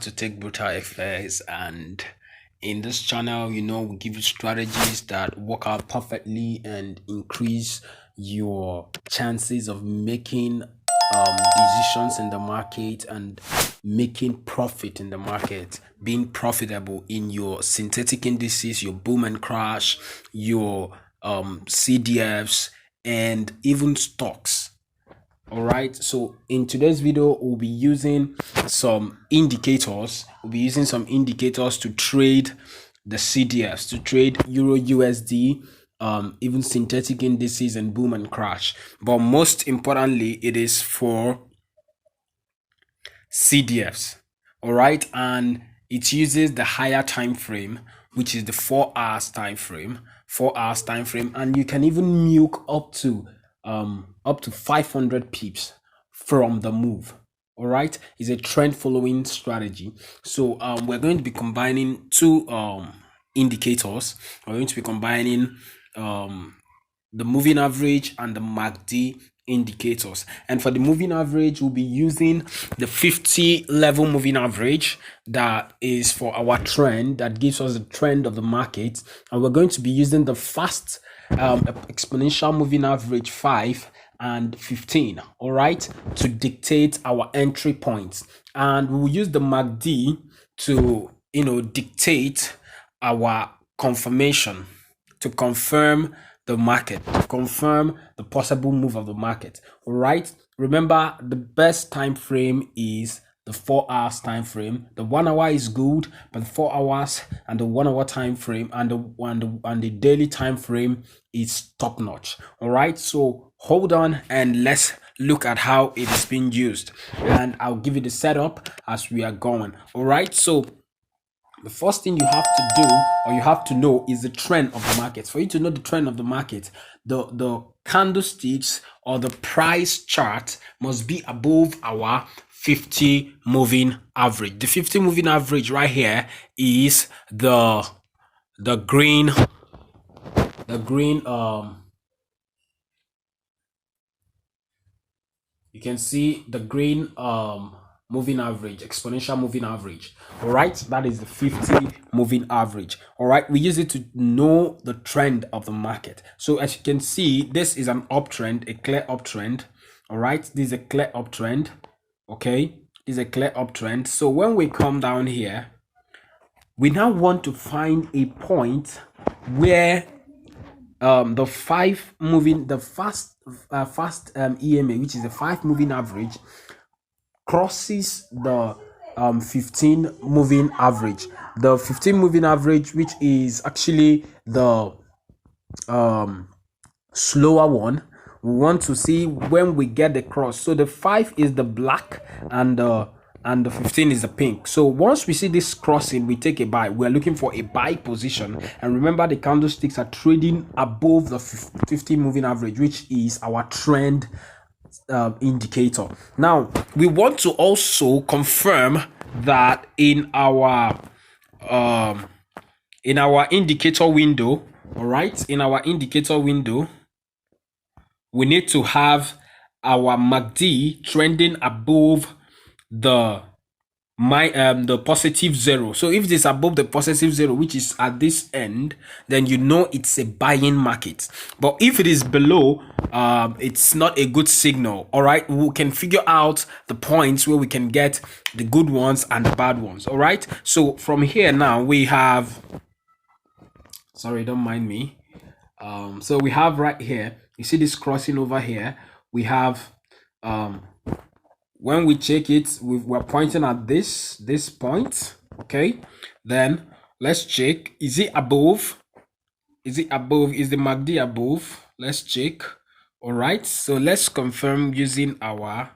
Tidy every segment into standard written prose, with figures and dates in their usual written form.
to Take Brutal Affairs, and in this channel, we give you strategies that work out perfectly and increase your chances of making decisions in the market and making profit in the market, being profitable in your synthetic indices, your boom and crash, your CDFs, and even stocks. All right, so in today's video we'll be using some indicators. To trade the CDFs, to trade Euro USD, even synthetic indices and boom and crash. But most importantly, it is for CDFs. All right, and it uses the higher time frame, which is the 4 hours time frame, and you can even milk up to 500 pips from the move. All right, it's a trend following strategy. So we're going to be combining two indicators. We're going to be combining the moving average and the MACD indicators. And for the moving average, we'll be using the 50 level moving average that is for our trend, that gives us the trend of the market. And we're going to be using the fast exponential moving average 5 and 15, all right, to dictate our entry points. And we will use the MACD to dictate our confirmation, to confirm the market, to confirm the possible move of the market. All right, remember, the best time frame is the 4 hours time frame. The 1 hour is good, but the 4 hours and the 1 hour time frame and the daily time frame is top notch. All right, so hold on and let's look at how it is being used, and I'll give you the setup as we are going. All right, so the first thing you have to do, or you have to know, is the trend of the market. For you to know the trend of the market, the candlesticks or the price chart must be above our 50 moving average. The 50 moving average right here is the green you can see the green moving average, exponential moving average. All right, that is the 50 moving average. All right, we use it to know the trend of the market. So as you can see, this is an uptrend, a clear uptrend. All right, this is a clear uptrend. Okay, this is a clear uptrend. So when we come down here, we now want to find a point where the fast EMA, which is the 5 moving average, crosses the 15 moving average. The 15 moving average, which is actually the slower one, we want to see when we get the cross. So the 5 is the black and the 15 is the pink. So once we see this crossing, we take a buy. We're looking for a buy position, and remember, the candlesticks are trading above the 50 moving average, which is our trend indicator. Now we want to also confirm that in our indicator window. All right, in our indicator window, we need to have our MACD trending above the positive 0. So if it is above the positive 0, which is at this end, then you know it's a buying market. But if it is below, it's not a good signal. All right, we can figure out the points where we can get the good ones and the bad ones. All right, so from here now we have, sorry, don't mind me. So we have right here, you see this crossing over here, we have when we check it, we're pointing at this point. Okay, then let's check, is it above? Is the MACD above? Let's check. All right, so let's confirm using our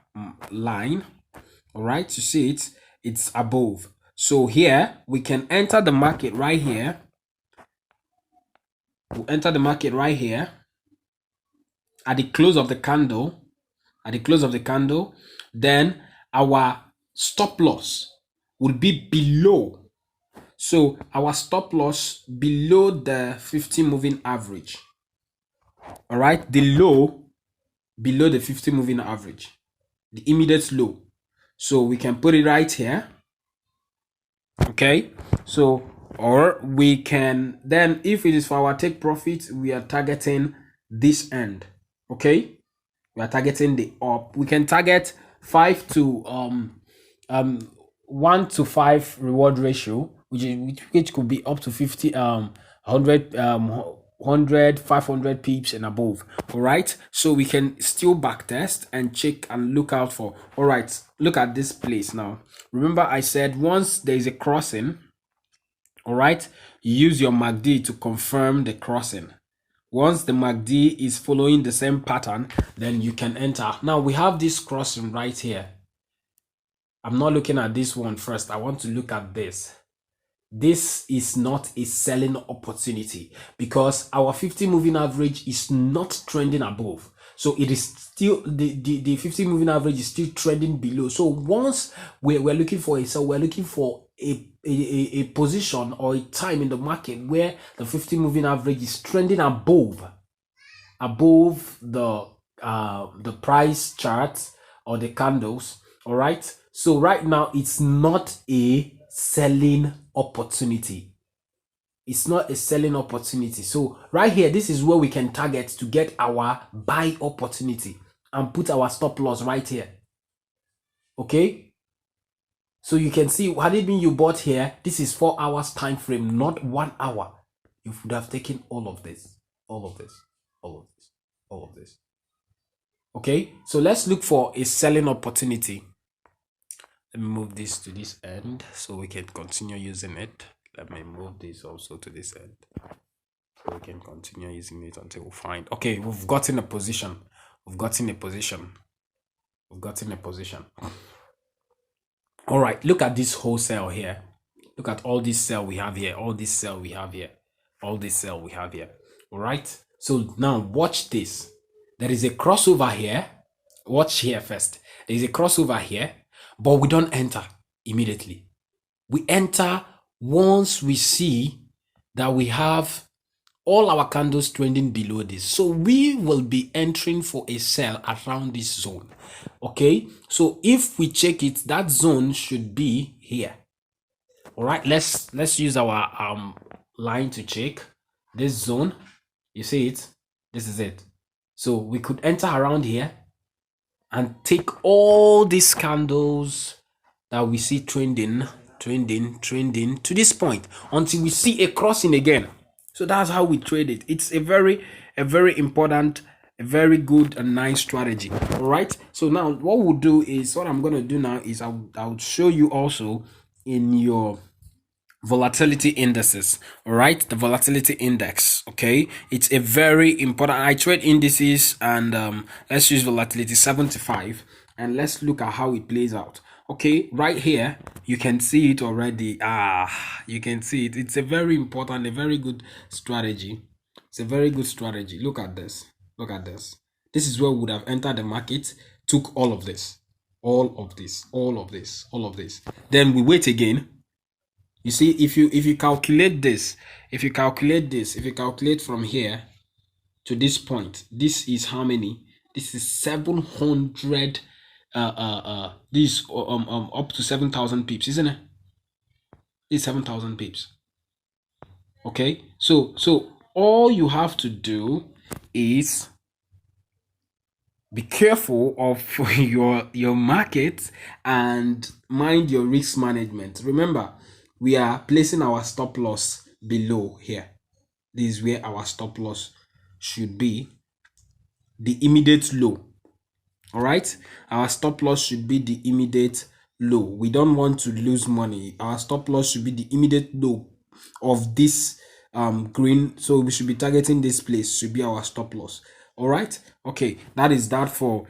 line. All right, you see it's above. So here we can enter the market right here. We'll enter the market right here at the close of the candle. Then our stop loss will be below. So our stop loss below the 50 moving average. All right, the low below the 50 moving average, the immediate low. So we can put it right here. Okay, so or we can then, if it is for our take profit, we are targeting this end. Okay, we are targeting the up. We can target 5 to 1 to 5 reward ratio, which could be up to 50 100 100 500 pips and above. All right, so we can still back test and check and look out for. All right, look at this place now. Remember I said once there is a crossing, all right, you use your MACD to confirm the crossing. Once the MACD is following the same pattern, then you can enter. Now we have this crossing right here. I'm not looking at this one first. I want to look at this. This is not a selling opportunity because our 50 moving average is not trending above. So it is still, the 50 moving average is still trending below. So once we're looking for a sell, we're looking for a position or a time in the market where the 50 moving average is trending above the price chart or the candles. All right, so right now it's not a selling opportunity. It's not a selling opportunity. So right here, this is where we can target to get our buy opportunity and put our stop loss right here. Okay, so you can see, had it been you bought here, this is 4 hours time frame, not 1 hour. You would have taken all of this, all of this, all of this, all of this. Okay, so let's look for a selling opportunity. Let me move this to this end so we can continue using it. Let me move this also to this end so we can continue using it until we find. Okay, we've gotten a position. We've gotten a position. We've gotten a position. All right, look at this wholesale here. Look at all this sell we have here. All this sell we have here. All this sell we have here. All right. So now watch this. There is a crossover here. Watch here first. There is a crossover here, but we don't enter immediately. We enter once we see that we have all our candles trending below this. So we will be entering for a sell around this zone. Okay, so if we check it, that zone should be here. All right, let's use our line to check this zone. You see it? This is it. So we could enter around here and take all these candles that we see trending to this point until we see a crossing again. So that's how we trade it. It's a very important, a very good and nice strategy. All right, so now what we'll do is, what I'm going to do now is I'll show you also in your volatility indices. All right, the volatility index. Okay, it's a very important. I trade indices, and let's use volatility 75 and let's look at how it plays out. Okay, right here you can see it already. You can see it. It's a very important, a very good strategy. It's a very good strategy. Look at this. Look at this. This is where we would have entered the market, took all of this, all of this, all of this, all of this. Then we wait again. You see, if you calculate this, if you calculate from here to this point, this is how many? This is 700. This up to 7,000 pips, isn't it? It's 7,000 pips. Okay, so all you have to do is be careful of your market and mind your risk management. Remember, we are placing our stop loss below here. This is where our stop loss should be, the immediate low. All right, our stop loss should be the immediate low. We don't want to lose money. Our stop loss should be the immediate low of this green, so we should be targeting this place, should be our stop loss. All right, okay, that is that for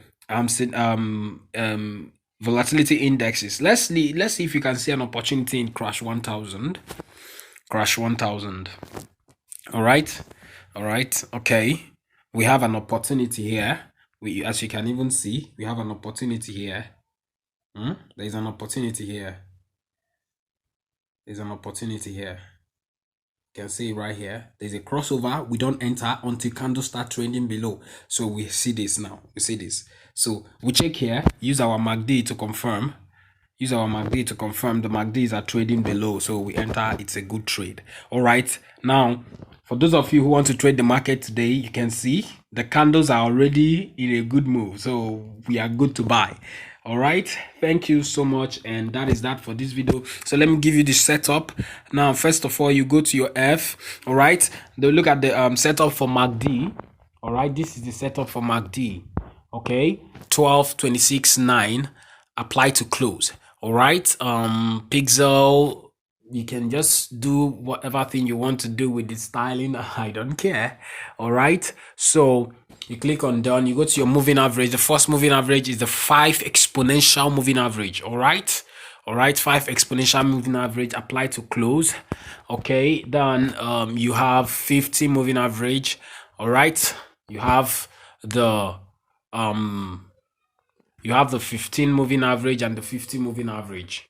volatility indexes. Let's see if you can see an opportunity in crash 1000. Crash 1000. All right, okay, we have an opportunity here. As you can even see, we have an opportunity here. There's an opportunity here. There's an opportunity here. You can see right here. There's a crossover. We don't enter until candles start trending below. So we see this now. We see this. So we check here. Use our MACD to confirm. use our MACD to confirm the MACDs are trading below, so we enter. It's a good trade. All right, now for those of you who want to trade the market today, you can see the candles are already in a good move, so we are good to buy. All right, thank you so much, and that is that for this video. So let me give you the setup. Now first of all, you go to your F. All right, then look at the setup for MACD. All right, this is the setup for MACD. Okay, 12:26:9, apply to close. All right, pixel, you can just do whatever thing you want to do with the styling. I don't care. All right, so you click on done, you go to your moving average. The first moving average is the 5 exponential moving average. All right, 5 exponential moving average, apply to close. Okay, then you have 50 moving average. All right, you have the 15 moving average and the 50 moving average.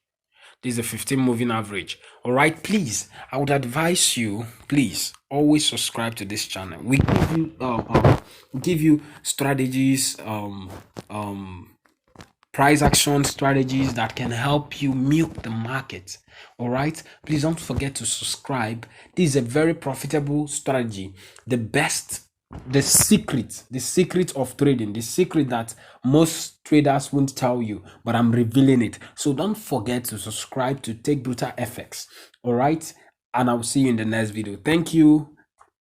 This is the 15 moving average. All right, please, I would advise you, please always subscribe to this channel. We give you strategies, price action strategies that can help you milk the market. All right, please don't forget to subscribe. This is a very profitable strategy. The secret of trading, the secret that most traders won't tell you, but I'm revealing it. So don't forget to subscribe to Take Brutal FX. All right, and I'll see you in the next video. Thank you.